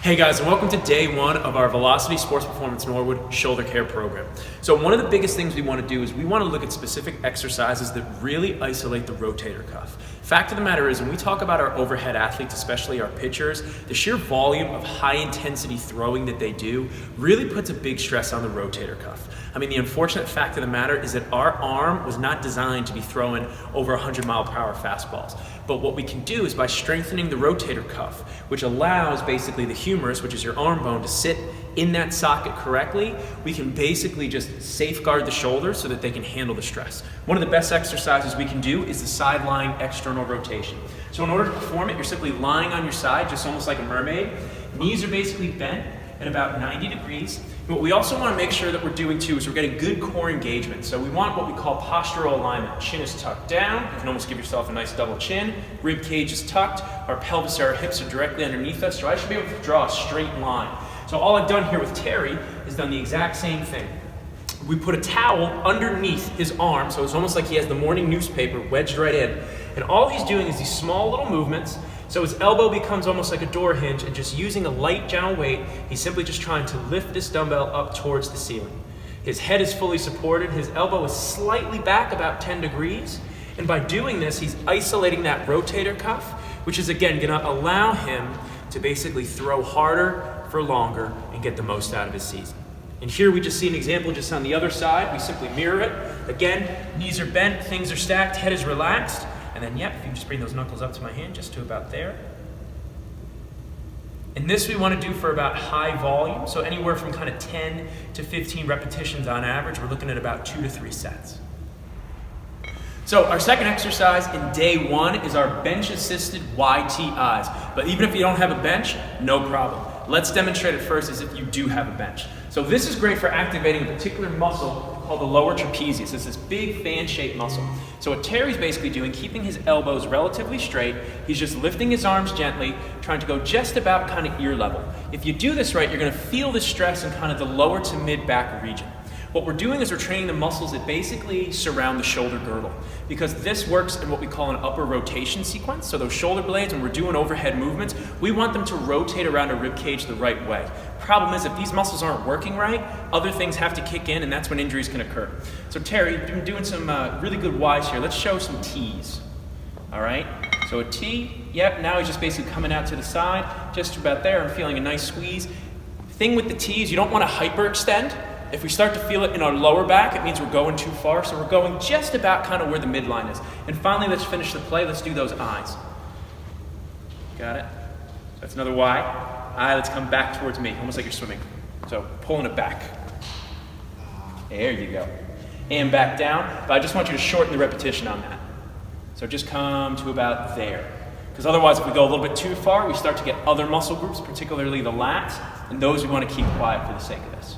Hey guys, and welcome to day one of our Velocity Sports Performance Norwood Shoulder Care Program. So one of the biggest things we want to do is we want to look at specific exercises that really isolate the rotator cuff. Fact of the matter is, when we talk about our overhead athletes, especially our pitchers, the sheer volume of high intensity throwing that they do really puts a big stress on the rotator cuff. I mean, the unfortunate fact of the matter is that our arm was not designed to be throwing over 100-mile-per-hour fastballs. But what we can do is by strengthening the rotator cuff, which allows basically the humerus, which is your arm bone, to sit in that socket correctly, we can basically just safeguard the shoulders so that they can handle the stress. One of the best exercises we can do is the side lying external rotation. So in order to perform it, you're simply lying on your side, just almost like a mermaid. Knees are basically bent at about 90 degrees. And what we also want to make sure that we're doing too is we're getting good core engagement. So we want what we call postural alignment. Chin is tucked down. You can almost give yourself a nice double chin. Rib cage is tucked. Our pelvis, our hips are directly underneath us. So I should be able to draw a straight line. So all I've done here with Terry is done the exact same thing. We put a towel underneath his arm, so it's almost like he has the morning newspaper wedged right in. And all he's doing is these small little movements. So his elbow becomes almost like a door hinge, and just using a light, gentle weight, he's simply just trying to lift this dumbbell up towards the ceiling. His head is fully supported, his elbow is slightly back about 10 degrees, and by doing this, he's isolating that rotator cuff, which is again gonna allow him to basically throw harder for longer and get the most out of his season. And here we just see an example just on the other side. We simply mirror it. Again, knees are bent, things are stacked, head is relaxed. And then, yep, if you just bring those knuckles up to my hand, just to about there. And this we want to do for about high volume, so anywhere from kind of 10 to 15 repetitions on average. We're looking at about 2 to 3 sets. So our second exercise in day one is our bench-assisted YTIs. But even if you don't have a bench, no problem. Let's demonstrate it first as if you do have a bench. So this is great for activating a particular muscle called the lower trapezius. It's this big fan-shaped muscle. So what Terry's basically doing, keeping his elbows relatively straight, he's just lifting his arms gently, trying to go just about kind of ear level. If you do this right, you're going to feel the stress in kind of the lower to mid back region. What we're doing is we're training the muscles that basically surround the shoulder girdle, because this works in what we call an upper rotation sequence. So those shoulder blades, when we're doing overhead movements, we want them to rotate around a rib cage the right way. Problem is, if these muscles aren't working right, other things have to kick in, and that's when injuries can occur. So Terry, you've been doing some really good Ys here. Let's show some Ts. All right, so a T, yep, now he's just basically coming out to the side, just about there. I'm feeling a nice squeeze. Thing with the Ts, you don't want to hyperextend. If we start to feel it in our lower back, it means we're going too far, so we're going just about kind of where the midline is. And finally, let's finish the play. Let's do those Is. Got it? That's another Y. I, let's come back towards me, almost like you're swimming. So pulling it back. There you go. And back down, but I just want you to shorten the repetition on that. So just come to about there. Because otherwise, if we go a little bit too far, we start to get other muscle groups, particularly the lats, and those we want to keep quiet for the sake of this.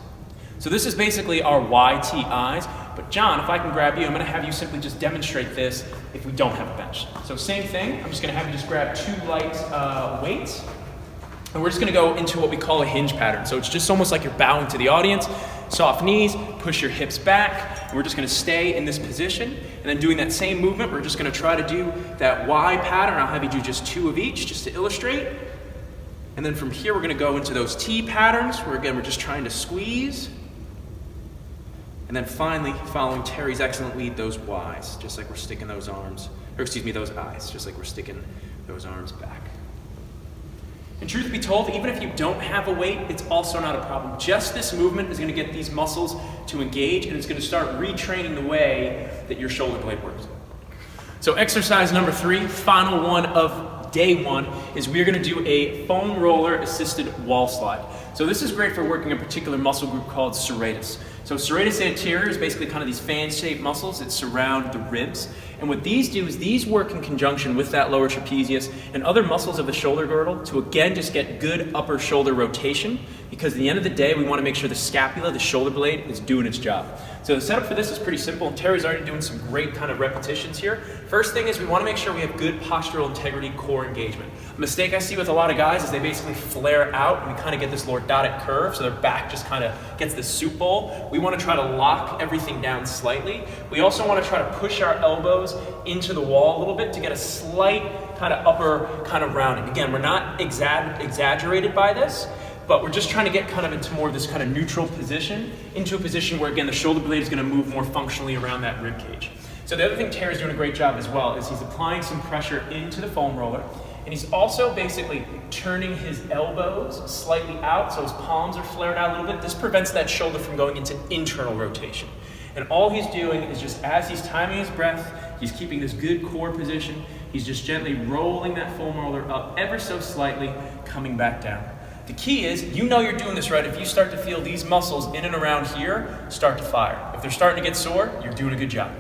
So this is basically our YTIs, but John, if I can grab you, I'm going to have you simply just demonstrate this if we don't have a bench. So same thing, I'm just going to have you just grab 2 light weights, and we're just going to go into what we call a hinge pattern. So it's just almost like you're bowing to the audience, soft knees, push your hips back, and we're just going to stay in this position, and then doing that same movement, we're just going to try to do that Y pattern. I'll have you do just 2 of each, just to illustrate. And then from here, we're going to go into those T patterns, where again, we're just trying to squeeze. And then finally, following Terry's excellent lead, those Ys, just like we're sticking those arms, or excuse me, those Is, just like we're sticking those arms back. And truth be told, even if you don't have a weight, it's also not a problem. Just this movement is going to get these muscles to engage, and it's going to start retraining the way that your shoulder blade works. So exercise number 3, final one of day one, is we're going to do a foam roller assisted wall slide. So this is great for working a particular muscle group called serratus. So serratus anterior is basically kind of these fan-shaped muscles that surround the ribs. And what these do is these work in conjunction with that lower trapezius and other muscles of the shoulder girdle to again just get good upper shoulder rotation, because at the end of the day, we want to make sure the scapula, the shoulder blade, is doing its job. So the setup for this is pretty simple, and Terry's already doing some great kind of repetitions here. First thing is we want to make sure we have good postural integrity, core engagement. A mistake I see with a lot of guys is they basically flare out and we kind of get this lordotic curve, so their back just kind of gets this soup bowl. We want to try to lock everything down slightly. We also want to try to push our elbows into the wall a little bit to get a slight kind kind of upper kind of rounding. Again, we're not exaggerated by this, but we're just trying to get kind of into more of this kind of neutral position, into a position where, again, the shoulder blade is going to move more functionally around that rib cage. So the other thing Terry's doing a great job as well is he's applying some pressure into the foam roller, and he's also basically turning his elbows slightly out so his palms are flared out a little bit. This prevents that shoulder from going into internal rotation. And all he's doing is just, as he's timing his breath, he's keeping this good core position. He's just gently rolling that foam roller up ever so slightly, coming back down. The key is, you know you're doing this right if you start to feel these muscles in and around here start to fire. If they're starting to get sore, you're doing a good job.